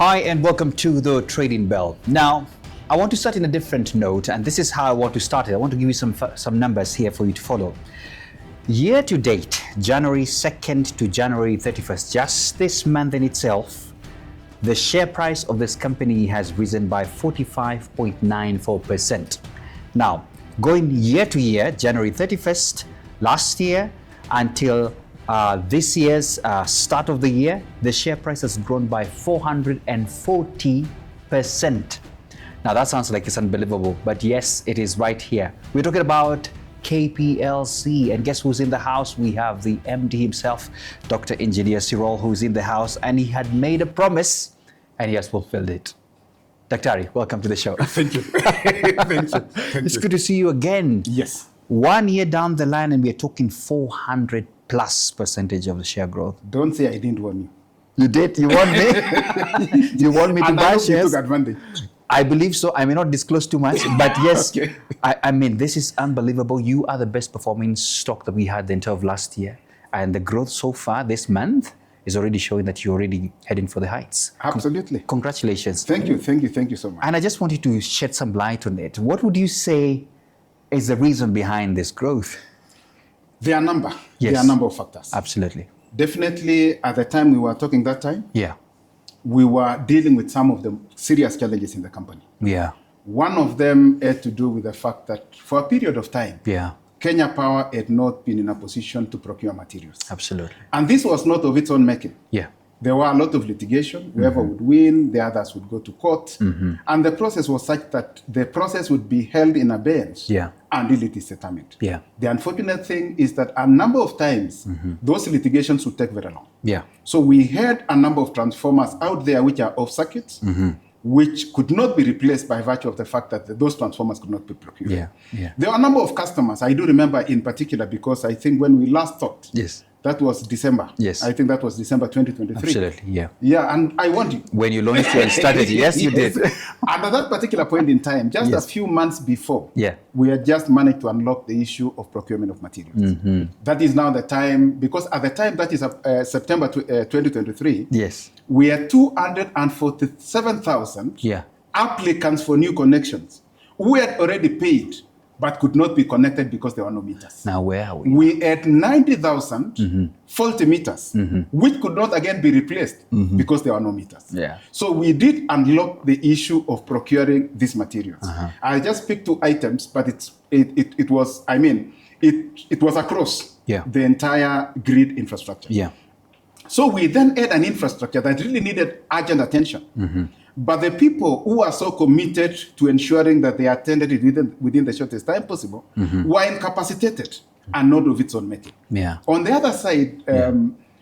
Hi and welcome to the Trading Bell. Now, I want to start in a different note, and this is how I want to start it. I want to give you some numbers here for you to follow. Year to date, January 2nd to January 31st, just this month in itself, the share price of this company has risen by 45.94%. Now, going year to year, January 31st last year until this year's start of the year, the share price has grown by 440%. Now that sounds like it's unbelievable, but yes, it is right here. We're talking about KPLC, and guess who's in the house? We have the MD himself, Dr. Engineer Siror, who's in the house, and he had made a promise and he has fulfilled it. Dr. welcome to the show. Thank you. Thank you. It's good to see you again. Yes. 1 year down the line and we're talking 400% of the share growth. Don't say I didn't warn you. You did? You warned me? You warned me to buy shares? You took advantage. I believe so. I may not disclose too much, but yes, Okay. I mean, this is unbelievable. You are the best performing stock that we had the entire of last year. And the growth so far this month is already showing that you're already heading for the heights. Absolutely. Congratulations. Thank you. Thank you. Thank you so much. And I just wanted to shed some light on it. What would you say is the reason behind this growth? There are a number. Yes. There are a number of factors. Absolutely. Definitely, at the time we were talking that time, Yeah. we were dealing with some of the serious challenges in the company. Yeah. One of them had to do with the fact that for a period of time, Yeah. Kenya Power had not been in a position to procure materials. Absolutely. And this was not of its own making. Yeah. There were a lot of litigation. Whoever would win, the others would go to court. And the process was such that the process would be held in abeyance Yeah. until it is determined. Yeah. The unfortunate thing is that a number of times, those litigations would take very long. Yeah. So we had a number of transformers out there which are off circuit, which could not be replaced by virtue of the fact that those transformers could not be procured. Yeah. Yeah. There are a number of customers, I do remember in particular, because I think when we last talked, Yes. that was December. Yes. I think that was December 2023. Absolutely. Yeah. Yeah, and I warned you. When you launched your strategy, yes, you did. And at that particular point in time, just Yes. a few months before, Yeah. we had just managed to unlock the issue of procurement of materials. That is now the time, because at the time, that is September 2023, Yes. we had 247,000 Yeah. applicants for new connections who had already paid but could not be connected because there were no meters. Now where are we? We had 90,000 faulty meters, which could not again be replaced because there were no meters. Yeah. So we did unlock the issue of procuring these materials. I just picked two items, but it was, I mean, it was across the entire grid infrastructure. Yeah. So we then had an infrastructure that really needed urgent attention. But the people who are so committed to ensuring that they attended it within the shortest time possible were incapacitated and not of its own making. Yeah. On the other side,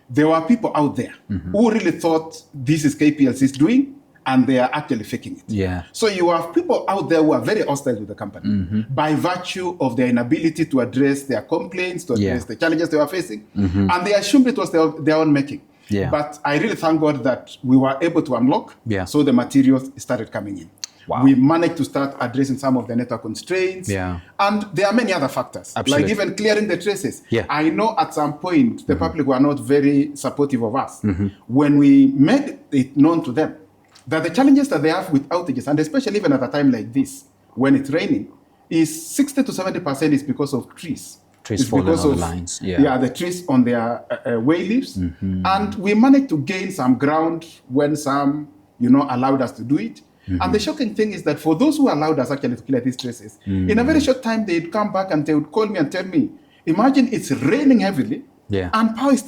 there were people out there who really thought this is KPLC's doing, and they are actually faking it. Yeah. So you have people out there who are very hostile with the company by virtue of their inability to address their complaints, to address the challenges they were facing, and they assumed it was their own making. Yeah. But I really thank God that we were able to unlock, so the materials started coming in. Wow. We managed to start addressing some of the network constraints. Yeah. And there are many other factors, Absolutely. like even clearing the traces. Yeah. I know at some point the public were not very supportive of us. When we made it known to them that the challenges that they have with outages, and especially even at a time like this, when it's raining, is 60 to 70% is because of trees. Trees falling on the lines. Yeah, the trees on their way leaves. And we managed to gain some ground when some, allowed us to do it. And the shocking thing is that for those who allowed us actually to clear these traces, in a very short time, they'd come back and they would call me and tell me, imagine it's raining heavily and power is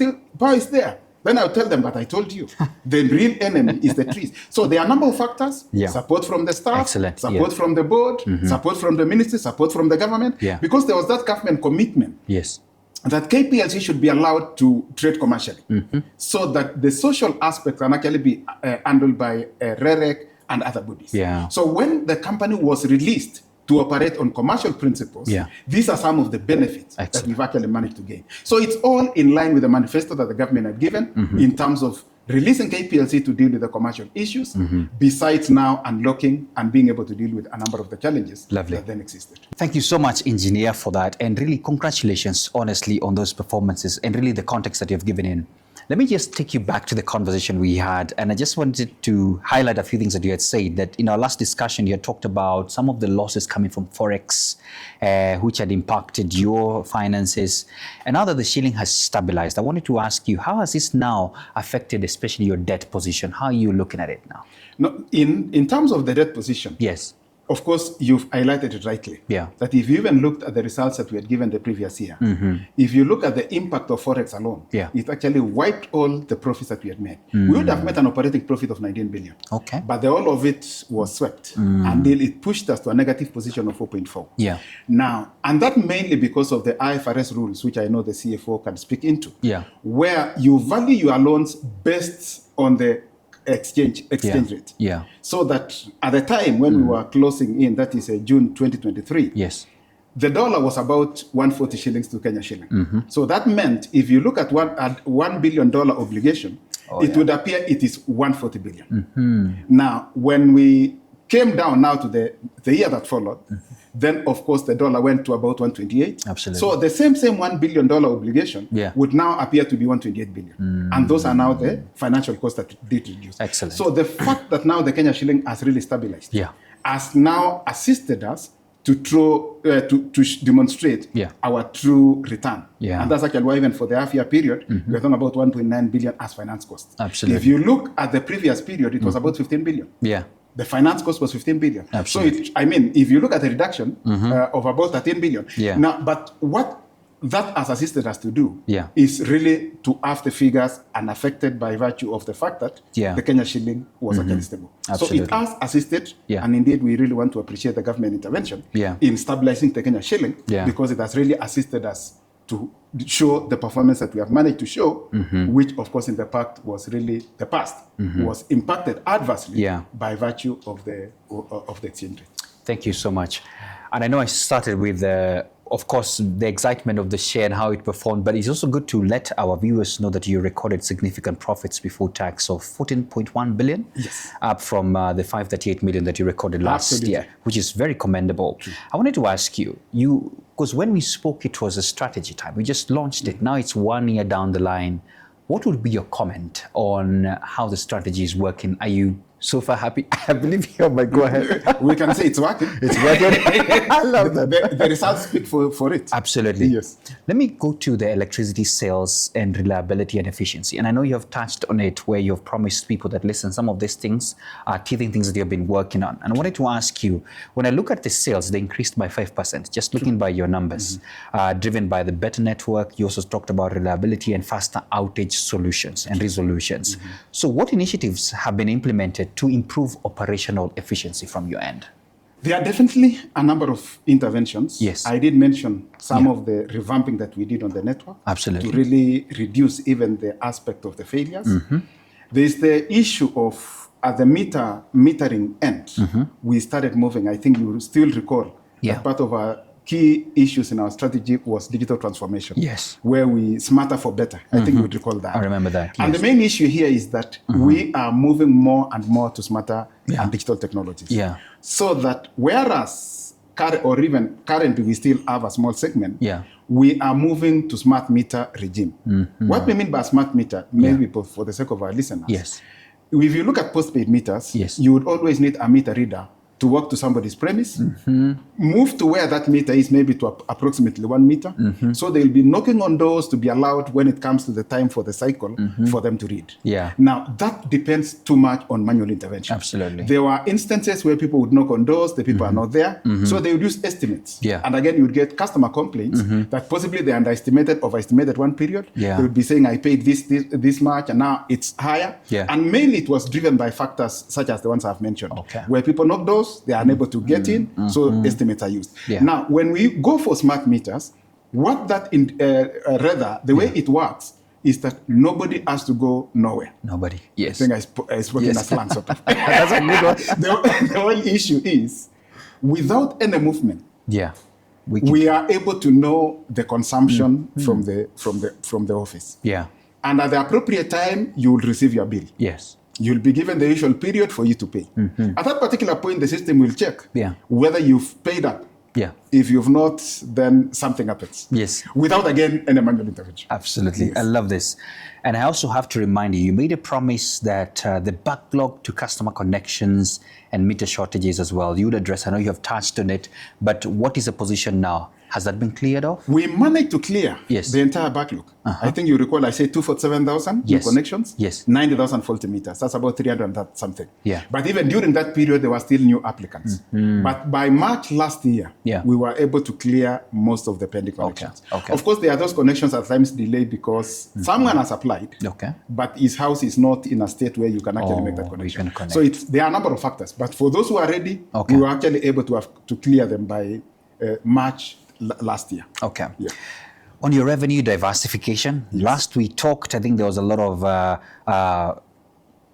there. Then I'll tell them, but I told you, the real enemy is the trees. So there are a number of factors, support from the staff, support from the board, support from the ministry, support from the government, because there was that government commitment that KPLC should be allowed to trade commercially, so that the social aspect can actually be handled by REREC and other bodies. So when the company was released to operate on commercial principles, these are some of the benefits that we've actually managed to gain. So it's all in line with the manifesto that the government had given in terms of releasing KPLC to deal with the commercial issues, besides now unlocking and being able to deal with a number of the challenges that then existed. Thank you so much, Engineer, for that. And really, congratulations, honestly, on those performances and really the context that you've given in. Let me just take you back to the conversation we had. And I just wanted to highlight a few things that you had said. That in our last discussion, you had talked about some of the losses coming from Forex, which had impacted your finances. And now that the shilling has stabilized, I wanted to ask you, how has this now affected especially your debt position? How are you looking at it now? No, in terms of the debt position, yes. Of course, you've highlighted it rightly. Yeah. That if you even looked at the results that we had given the previous year, if you look at the impact of Forex alone, it actually wiped all the profits that we had made. We would have made an operating profit of 19 billion. Okay. But all of it was swept until it pushed us to a negative position of 4.4. Yeah. Now, and that mainly because of the IFRS rules, which I know the CFO can speak into, where you value your loans based on the exchange rate. Yeah. So that at the time when we were closing in, that is June 2023, yes, the dollar was about 140 shillings to Kenya shilling. So that meant if you look at $1 billion obligation, it would appear it is 140 billion. Now, when we came down now to the year that followed, then of course the dollar went to about 128. Absolutely. So the same $1 billion obligation would now appear to be 128 billion. And those are now the financial costs that did reduce. Excellent. So the fact that now the Kenya shilling has really stabilized has now assisted us to demonstrate our true return. And that's actually why even for the half-year period, we're talking about 1.9 billion as finance costs. Absolutely. If you look at the previous period, it was about 15 billion. Yeah. The finance cost was 15 billion. Absolutely. So, if you look at the reduction of about 13 billion, now, but what that has assisted us to do is really to have the figures unaffected by virtue of the fact that the Kenya shilling was actually stable. Absolutely. So it has assisted, and indeed we really want to appreciate the government intervention in stabilizing the Kenya shilling because it has really assisted us to show the performance that we have managed to show, which of course in the past was really was impacted adversely by virtue of the exchange rate. Thank you so much. And I know I started with of course, the excitement of the share and how it performed, but it's also good to let our viewers know that you recorded significant profits before tax of 14.1 billion, up from the 538 million that you recorded last year, which is very commendable. I wanted to ask you, because when we spoke, it was a strategy time. We just launched it. Now it's 1 year down the line. What would be your comment on how the strategy is working? Are you so far happy? I believe you might go ahead. We can say it's working. It's working. I love that. The results speak for it. Absolutely. Yes. Let me go to the electricity sales and reliability and efficiency. And I know you have touched on it where you have promised people that, listen, some of these things are teething things that you have been working on. And I wanted to ask you, when I look at the sales, they increased by 5%, just looking by your numbers, driven by the better network. You also talked about reliability and faster outage solutions and resolutions. So what initiatives have been implemented to improve operational efficiency from your end? There are definitely a number of interventions. Yes. I did mention some of the revamping that we did on the network. Absolutely. To really reduce even the aspect of the failures. There is the issue of, at the metering end, we started moving. I think you will still recall that part of our key issues in our strategy was digital transformation. Yes. Where we smarter for better. I think you would recall that. I remember that. And the main issue here is that we are moving more and more to smarter and digital technologies. So that whereas currently we still have a small segment, we are moving to smart meter regime. What we mean by smart meter, maybe for the sake of our listeners, if you look at postpaid meters, you would always need a meter reader to walk to somebody's premise, move to where that meter is, maybe to approximately 1 meter. So they'll be knocking on doors to be allowed when it comes to the time for the cycle for them to read. Now, that depends too much on manual intervention. Absolutely. There were instances where people would knock on doors, the people are not there, so they would use estimates. And again, you would get customer complaints that possibly they overestimated one period. They would be saying, I paid this much, and now it's higher. And mainly it was driven by factors such as the ones I've mentioned, where people knock doors, they are unable to get in, so estimates are used. Now, when we go for smart meters, what that the way it works is that nobody has to go nowhere. Nobody. I think I spoke in a slang sort of. That's a good one. The whole issue is, without any movement, we are able to know the consumption from the office. And at the appropriate time, you will receive your bill. You'll be given the usual period for you to pay. At that particular point, the system will check whether you've paid up Yeah. If you've not, then something happens. Yes. Without, again, any manual intervention. Absolutely. Yes. I love this. And I also have to remind you, you made a promise that the backlog to customer connections and meter shortages as well, you would address. I know you have touched on it, but what is the position now? Has that been cleared off? We managed to clear the entire backlog. I think you recall I said 247,000 new connections, 90,000 faulty meters. That's about 300 and that something. Yeah. But even during that period, there were still new applicants. But by March last year, we were able to clear most of the pending connections. Of course, there are those connections at times delayed because someone has applied, but his house is not in a state where you can actually make that connection. So there are a number of factors. But for those who are ready, we were actually able to clear them by March last year. Okay. Yeah. On your revenue diversification, last we talked, I think there was a lot of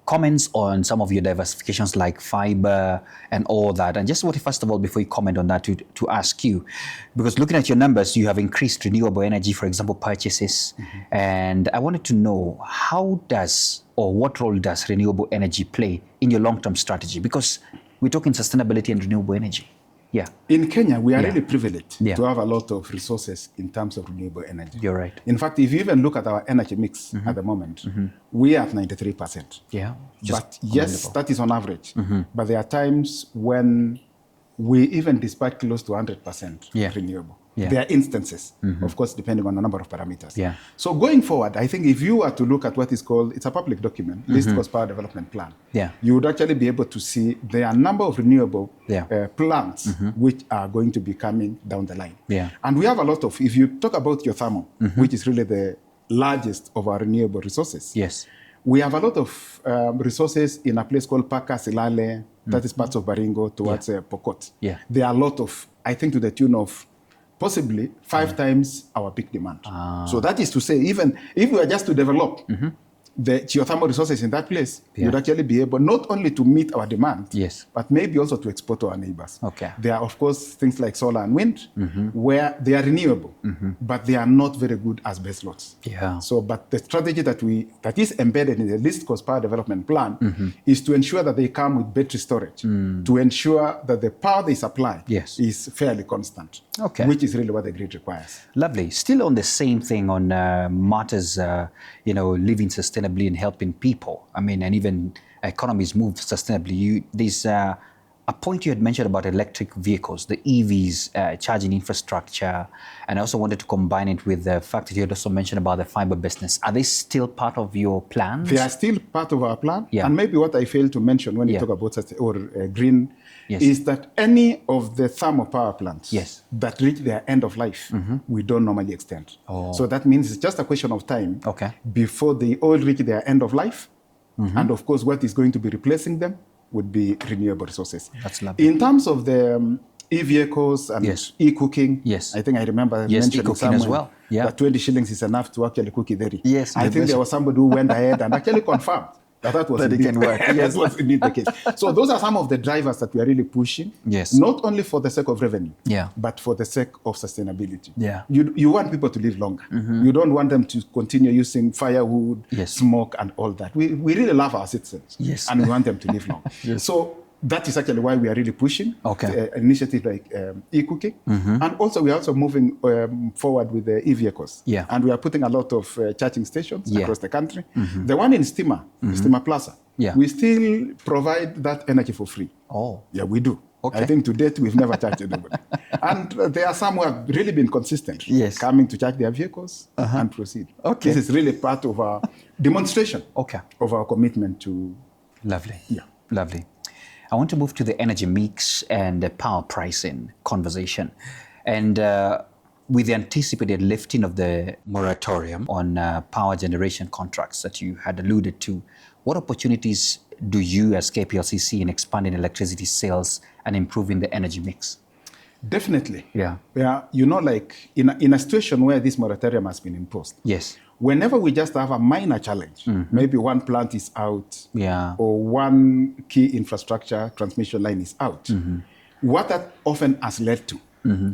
comments on some of your diversifications like fiber and all that. And just what, first of all, before you comment on that, to ask you, because looking at your numbers, you have increased renewable energy, for example, purchases. And I wanted to know how does, or what role does renewable energy play in your long-term strategy? Because we're talking sustainability and renewable energy. Yeah. In Kenya, we are really privileged to have a lot of resources in terms of renewable energy. You're right. In fact, if you even look at our energy mix at the moment, we are at 93%. Yeah. But yes, that is on average. But there are times when we even dispatch close to 100% renewable. There are instances, of course, depending on the number of parameters. So going forward, I think if you were to look at what is called, it's a public document, List Cost Power Development Plan, you would actually be able to see there are a number of renewable plants which are going to be coming down the line. And we have a lot of, if you talk about geothermal, which is really the largest of our renewable resources, we have a lot of resources in a place called Paka, Silale, that is parts of Baringo towards Pokot. There are a lot of, I think to the tune of possibly 5 times our peak demand. So that is to say, even if we are just to develop the geothermal resources in that place, you'd actually be able not only to meet our demand, but maybe also to export to our neighbors. There are, of course, things like solar and wind, where they are renewable, but they are not very good as base loads. So, but the strategy that is embedded in the List Cost Power Development Plan is to ensure that they come with battery storage, to ensure that the power they supply is fairly constant, which is really what the grid requires. Lovely. Still on the same thing on matters, living sustainably and helping people. I mean, and even economies move sustainably. There's a point you had mentioned about electric vehicles, the EVs, charging infrastructure, and I also wanted to combine it with the fact that you had also mentioned about the fiber business. Are they still part of your plans? They are still part of our plan. And maybe what I failed to mention when you talk about green is that any of the thermal power plants that reach their end of life, we don't normally extend. So that means it's just a question of time before they all reach their end of life. And of course, what is going to be replacing them would be renewable resources. That's lovely. In terms of the e-vehicles and e-cooking, I think I remember mentioning somewhere as well. that 20 shillings is enough to actually cook ideri. I think there was somebody who went ahead and actually confirmed that was indeed, can work. that was indeed the case. So those are some of the drivers that we are really pushing, not only for the sake of revenue, but for the sake of sustainability. You want people to live longer. You don't want them to continue using firewood, smoke, and all that. We really love our citizens, and we want them to live long. So that is actually why we are really pushing initiatives like e-cooking. And also we are also moving forward with the e-vehicles. And we are putting a lot of charging stations across the country. The one in Stima Plaza, we still provide that energy for free. Yeah, we do. I think to date we've never charged anybody. And there are some who have really been consistent, coming to charge their vehicles and proceed. This is really part of our demonstration of our commitment to... Lovely. Lovely. I want to move to the energy mix and the power pricing conversation. And with the anticipated lifting of the moratorium on power generation contracts that you had alluded to, what opportunities do you as KPLC see in expanding electricity sales and improving the energy mix? Definitely. Like in a situation where this moratorium has been imposed, whenever we just have a minor challenge, maybe one plant is out or one key infrastructure transmission line is out, what that often has led to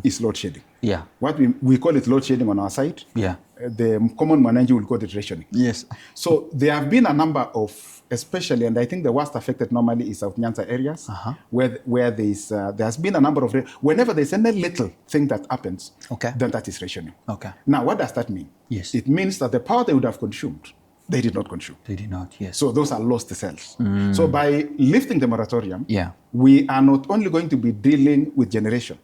is load shedding. Yeah. What we call it load shedding on our side. Yeah. The common management will call it rationing. Yes. So there have been a number of, especially, and I think the worst affected normally is South Nyanza areas, where there's been a number of, whenever there's any little thing that happens, then that is rationing. Okay. Now, what does that mean? Yes. It means that the power they would have consumed, they did not consume. They did not, yes. So those are lost cells. So by lifting the moratorium, yeah, we are not only going to be dealing with generation,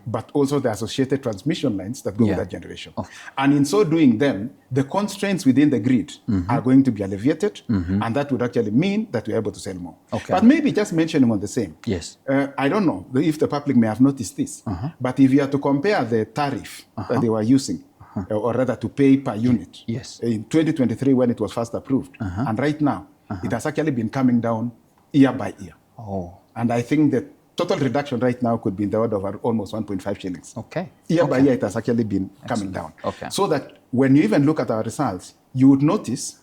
but also the associated transmission lines that go with that generation. And in so doing, then the constraints within the grid are going to be alleviated, and that would actually mean that we're able to sell more. But maybe just mentioning on the same. Yes. I don't know if the public may have noticed this, but if you are to compare the tariff that they were using, or rather to pay per unit, yes, in 2023 when it was first approved, and right now, it has actually been coming down year by year. And I think the total reduction right now could be in the order of almost 1.5 shillings. Year by year, it has actually been coming down. So that when you even look at our results, you would notice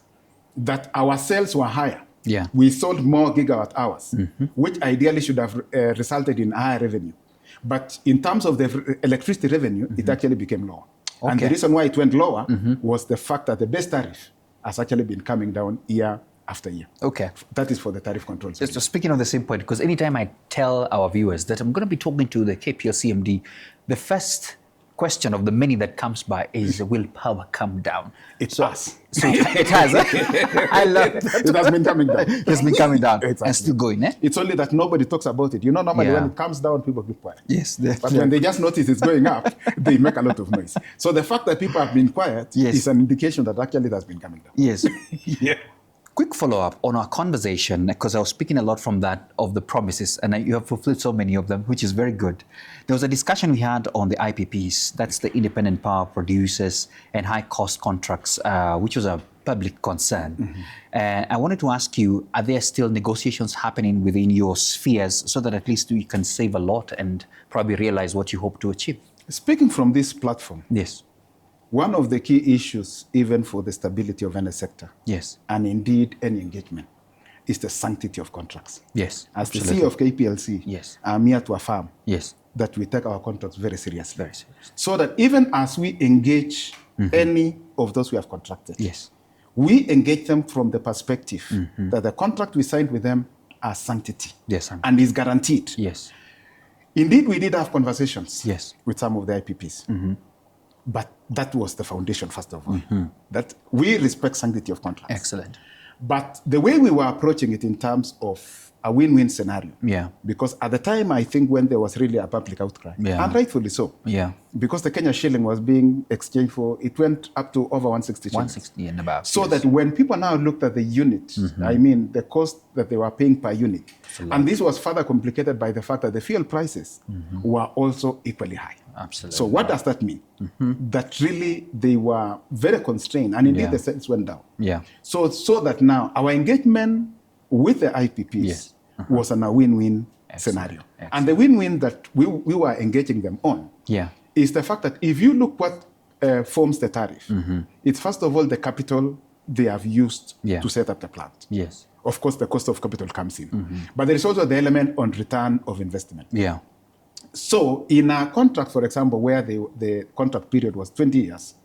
that our sales were higher. Yeah. We sold more gigawatt hours, which ideally should have resulted in higher revenue. But in terms of the electricity revenue, it actually became lower. And the reason why it went lower was the fact that the base tariff has actually been coming down year after year. That is for the tariff controls. So speaking of the same point, because anytime I tell our viewers that I'm going to be talking to the KPLC MD, the first question of the many that comes by is, will power come down? It's us. So it has. I love it. It has been coming down. It has been coming down. And still going, eh? It's only that nobody talks about it. You know, normally when it comes down, people keep quiet. Yes. But when they just notice it's going up, they make a lot of noise. So the fact that people have been quiet is an indication that actually it has been coming down. Yes. Quick follow-up on our conversation, because I was speaking a lot from that of the promises, and you have fulfilled so many of them, which is very good. There was a discussion we had on the IPPs, that's the independent power producers and high-cost contracts, which was a public concern. I wanted to ask you, are there still negotiations happening within your spheres so that at least you can save a lot and probably realize what you hope to achieve? Speaking from this platform, yes, one of the key issues, even for the stability of any sector, yes, and indeed any engagement, is the sanctity of contracts. Yes, as the CEO of KPLC, yes, I'm here to affirm that we take our contracts very seriously. So that even as we engage any of those we have contracted, we engage them from the perspective that the contract we signed with them has sanctity and is guaranteed. Indeed, we did have conversations with some of the IPPs. But that was the foundation, first of all, that we respect sanctity of contracts. Excellent. But the way we were approaching it in terms of a win-win scenario, because at the time, I think when there was really a public outcry, and rightfully so, because the Kenya shilling was being exchanged for, it went up to over 160 shillings. 160 and above. So that when people now looked at the unit, I mean, the cost that they were paying per unit, and this was further complicated by the fact that the fuel prices were also equally high. Absolutely. So what does that mean? That really they were very constrained, and indeed the sales went down. So that now our engagement with the IPPs was on a win-win scenario. And the win-win that we were engaging them on is the fact that if you look what forms the tariff, it's first of all the capital they have used to set up the plant. Of course, the cost of capital comes in. But there is also the element on return of investment. So in a contract, for example, where the contract period was 20 years,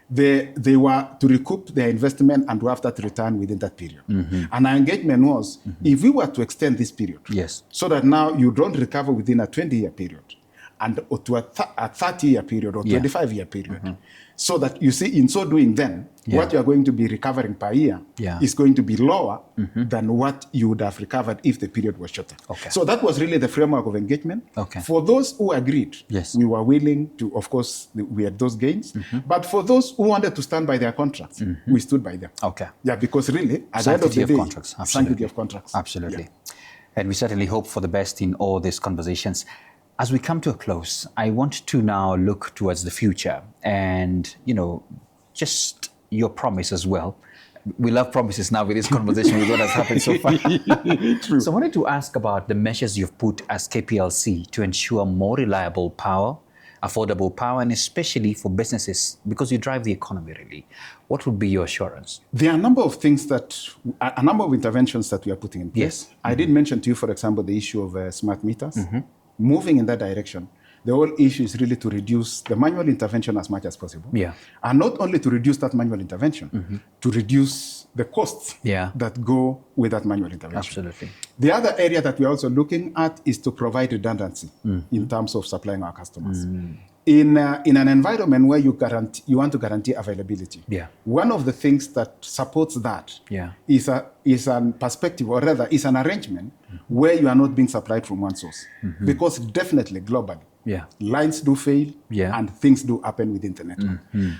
they were to recoup their investment and to have that return within that period. And our engagement was, if we were to extend this period, so that now you don't recover within a 20-year period, and to a 30-year period or 25-year period, so that you see, in so doing then, what you are going to be recovering per year is going to be lower than what you would have recovered if the period was shorter. So that was really the framework of engagement. For those who agreed, we were willing to, of course, we had those gains. But for those who wanted to stand by their contracts, we stood by them. Because really, at the end of the day, sanctity of contracts. Absolutely. And we certainly hope for the best in all these conversations. As we come to a close, I want to now look towards the future and, just your promise as well. We love promises now with this conversation with what has happened so far. True. So I wanted to ask about the measures you've put as KPLC to ensure more reliable power, affordable power, and especially for businesses, because you drive the economy really. What would be your assurance? There are a number of things a number of interventions that we are putting in place. I did mention to you, for example, the issue of smart meters. Moving in that direction, the whole issue is really to reduce the manual intervention as much as possible. Yeah. And not only to reduce that manual intervention, to reduce the costs that go with that manual intervention. Absolutely. The other area that we're also looking at is to provide redundancy in terms of supplying our customers. In an environment where you want to guarantee availability, one of the things that supports that is a perspective, or rather is an arrangement where you are not being supplied from one source. Because definitely globally, lines do fail and things do happen within the network.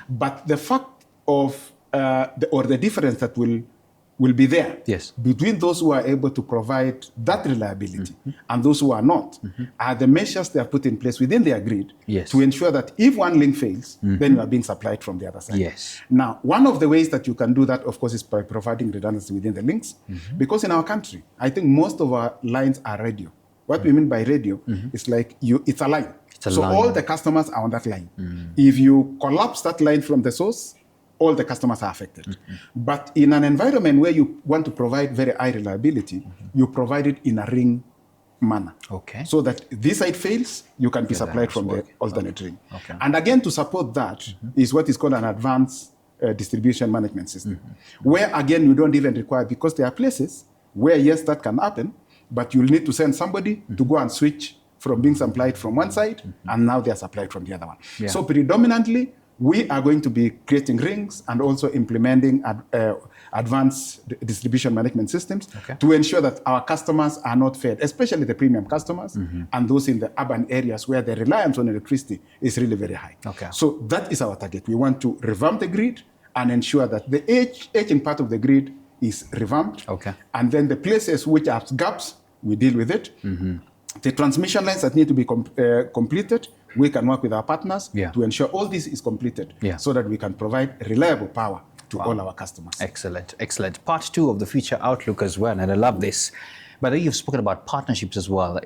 But the fact of, the difference that will be there between those who are able to provide that reliability and those who are not, are the measures they have put in place within their grid to ensure that if one link fails, then you are being supplied from the other side. Now, one of the ways that you can do that, of course, is by providing redundancy within the links, because in our country, I think most of our lines are radio. What we mean by radio is like it's a line. So all the customers are on that line. If you collapse that line from the source, all the customers are affected. But in an environment where you want to provide very high reliability, you provide it in a ring manner. So that this side fails, you can be supplied from the alternate ring. And again, to support that is what is called an advanced distribution management system, where again, you don't even require, because there are places where, yes, that can happen, but you'll need to send somebody to go and switch from being supplied from one side, and now they are supplied from the other one. So predominantly, we are going to be creating rings and also implementing advanced distribution management systems to ensure that our customers are not fed, especially the premium customers and those in the urban areas where the reliance on electricity is really very high. So that is our target. We want to revamp the grid and ensure that the aging part of the grid is revamped. And then the places which have gaps, we deal with it. The transmission lines that need to be completed, we can work with our partners to ensure all this is completed so that we can provide reliable power to all our customers. Excellent, excellent. Part 2 of the future outlook as well, and I love this. But you've spoken about partnerships as well.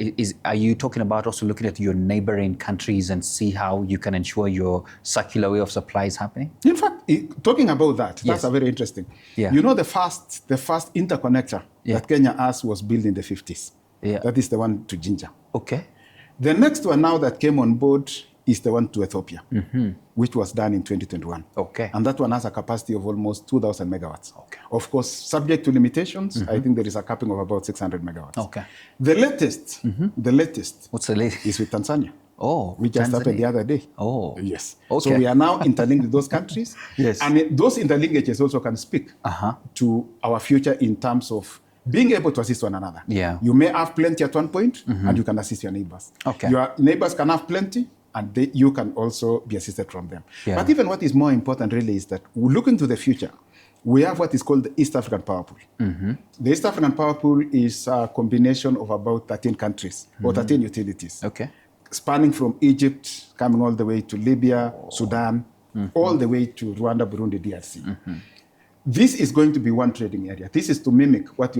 Are you talking about also looking at your neighboring countries and see how you can ensure your circular way of supply is happening? In fact, talking about that, that's a very interesting. You know, the first interconnector that Kenya has was built in the 50s. That is the one to Jinja. The next one now that came on board is the one to Ethiopia, which was done in 2021. And that one has a capacity of almost 2,000 megawatts. Of course, subject to limitations, I think there is a capping of about 600 megawatts. The latest, what's the latest? Is with Tanzania. We just happened the other day. Yes. So we are now interlinked with those countries. And those interlinkages also can speak to our future in terms of being able to assist one another. You may have plenty at one point, and you can assist your neighbors. Your neighbors can have plenty, and you can also be assisted from them. But even what is more important really is that looking to the future, we have what is called the East African Power Pool. The East African Power Pool is a combination of about 13 countries, or 13 utilities, spanning from Egypt, coming all the way to Libya, Sudan, all the way to Rwanda, Burundi, DRC. This is going to be one trading area. This is to mimic what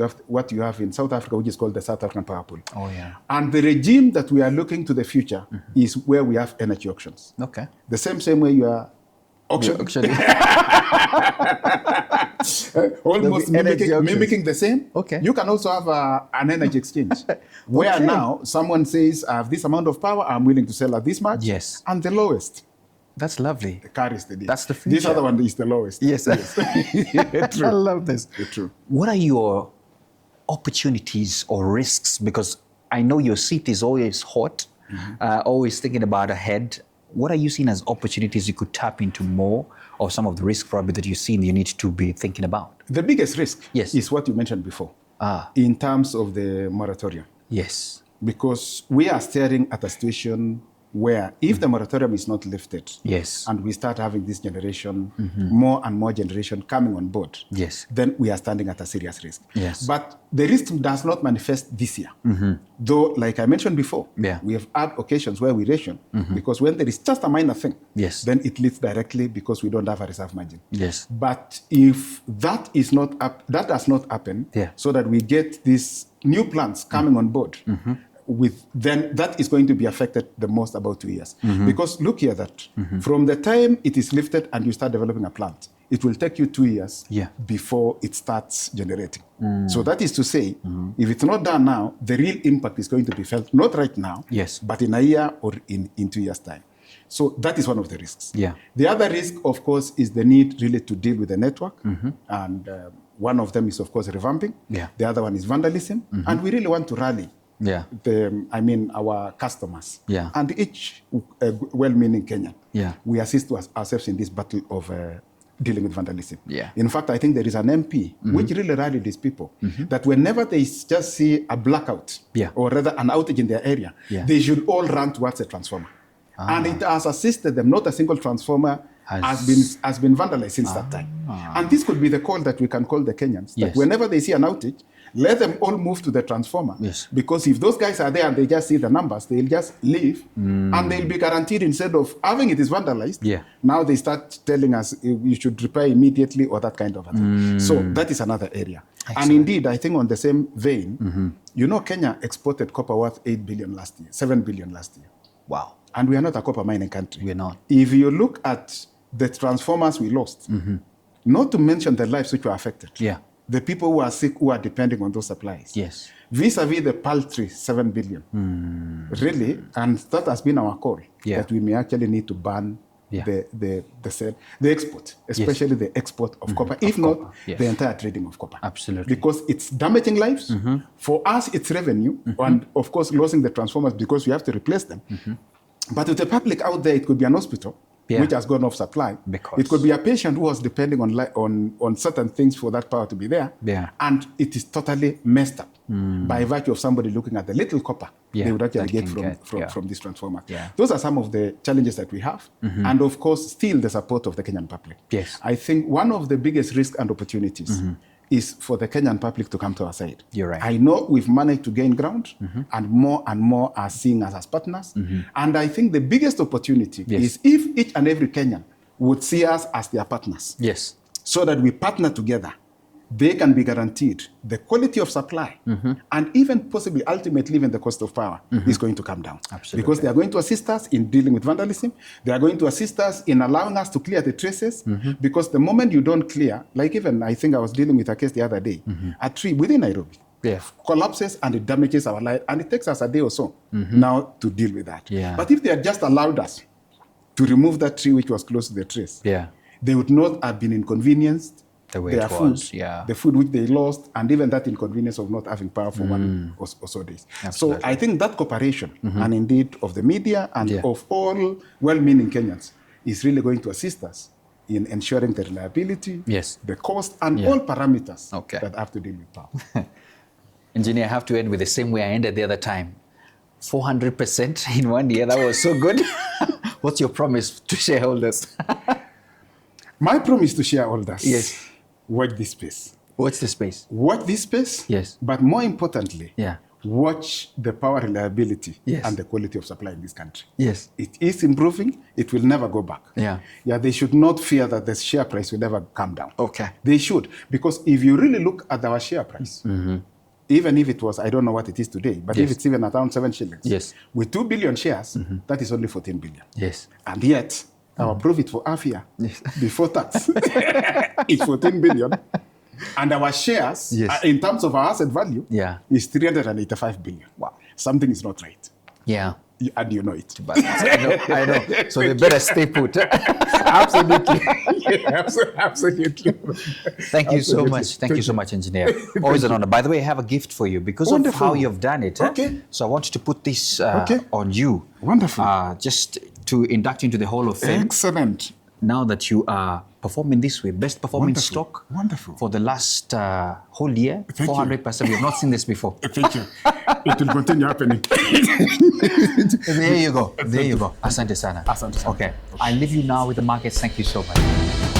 you have in South Africa, which is called the South African Power Pool. And the regime that we are looking to the future is where we have energy auctions. The same way you are auctioning. Almost mimicking the same. You can also have an energy exchange where now someone says, I have this amount of power, I'm willing to sell at this much. And the lowest. That's lovely. The carries the deal. That's the future. This other one is the lowest. True. I love this. True. What are your opportunities or risks? Because I know your seat is always hot, always thinking about ahead. What are you seeing as opportunities you could tap into more, or some of the risks probably that you've seen you need to be thinking about? The biggest risk is what you mentioned before, in terms of the moratorium. Because we are staring at a situation where if the moratorium is not lifted and we start having this generation, more and more generation coming on board, then we are standing at a serious risk. But the risk does not manifest this year. Though, like I mentioned before, we have had occasions where we ration, because when there is just a minor thing, then it leads directly because we don't have a reserve margin. But if that is not that does not happen, so that we get these new plants coming on board, then that is going to be affected the most about 2 years. Because look here that from the time it is lifted and you start developing a plant, it will take you 2 years before it starts generating. So that is to say, if it's not done now, the real impact is going to be felt not right now, but in a year or in 2 years' time. So that is one of the risks. The other risk, of course, is the need really to deal with the network. And one of them is, of course, revamping. The other one is vandalism. And we really want to rally our customers. And each well-meaning Kenyan. We assist ourselves in this battle of dealing with vandalism. In fact, I think there is an MP which really rallied these people that whenever they just see a blackout or rather an outage in their area, they should all run towards a transformer. And it has assisted them. Not a single transformer has been vandalized since that time. And this could be the call that we can call the Kenyans, that whenever they see an outage, let them all move to the transformer. Because if those guys are there and they just see the numbers, they'll just leave and they'll be guaranteed, instead of having it is vandalized, now they start telling us you should repair immediately or that kind of a thing. So that is another area. Excellent. And indeed, I think on the same vein, you know, Kenya exported copper worth 8 billion last year, 7 billion last year. Wow. And we are not a copper mining country. We're not. If you look at the transformers we lost, not to mention the lives which were affected, the people who are sick, who are depending on those supplies, vis-a-vis the paltry 7 billion, really, and that has been our call, that we may actually need to ban the export, especially the export of copper, if not the entire trading of copper. Absolutely. Because it's damaging lives. For us, it's revenue, and of course, losing the transformers because we have to replace them. But to the public out there, it could be an hospital which has gone off supply. It could be a patient who was depending on certain things for that power to be there. And it is totally messed up by virtue of somebody looking at the little copper they would actually get from this transformer. Those are some of the challenges that we have. And of course, still the support of the Kenyan public. I think one of the biggest risks and opportunities is for the Kenyan public to come to our side. You're right. I know we've managed to gain ground, and more are seeing us as partners. And I think the biggest opportunity is if each and every Kenyan would see us as their partners. So that we partner together, they can be guaranteed the quality of supply, and even possibly, ultimately, even the cost of power is going to come down. Absolutely. Because they are going to assist us in dealing with vandalism. They are going to assist us in allowing us to clear the traces. Because the moment you don't clear, like even I think I was dealing with a case the other day, a tree within Nairobi collapses and it damages our life, and it takes us a day or so now to deal with that. But if they had just allowed us to remove that tree which was close to the trace, they would not have been inconvenienced. The way it was, the food which they lost, and even that inconvenience of not having power for 1 or so days. Absolutely. So I think that cooperation, and indeed of the media and of all well-meaning Kenyans, is really going to assist us in ensuring the reliability, the cost, and all parameters that have to deal with power. Engineer, I have to end with the same way I ended the other time. 400% in 1 year, that was so good. What's your promise to shareholders? My promise to shareholders, watch this space. Watch the space. Watch this space, but more importantly, watch the power reliability and the quality of supply in this country. It is improving. It will never go back. They should not fear that the share price will never come down. They should, because if you really look at our share price, even if it was, I don't know what it is today, but if it's even around 7 shillings, with 2 billion shares, that is only 14 billion. And yet, our profit for half year before tax is 14 billion. And our shares, in terms of our asset value, is 385 billion. Wow. Something is not right. And you know it. I know. So they better stay put. Absolutely. Absolutely. Thank you so much. Thank you so much, Engineer. Always an honor. By the way, I have a gift for you because of how you've done it. So I want to put this on you. Wonderful. Just to induct you into the Hall of Fame. Excellent. Now that you are performing this way, best performing stock for the last whole year, 400%. We have not seen this before. Thank you. It will continue happening. There you go. There you go. Asante sana. Asante sana. Okay. I leave you now with the markets. Thank you so much.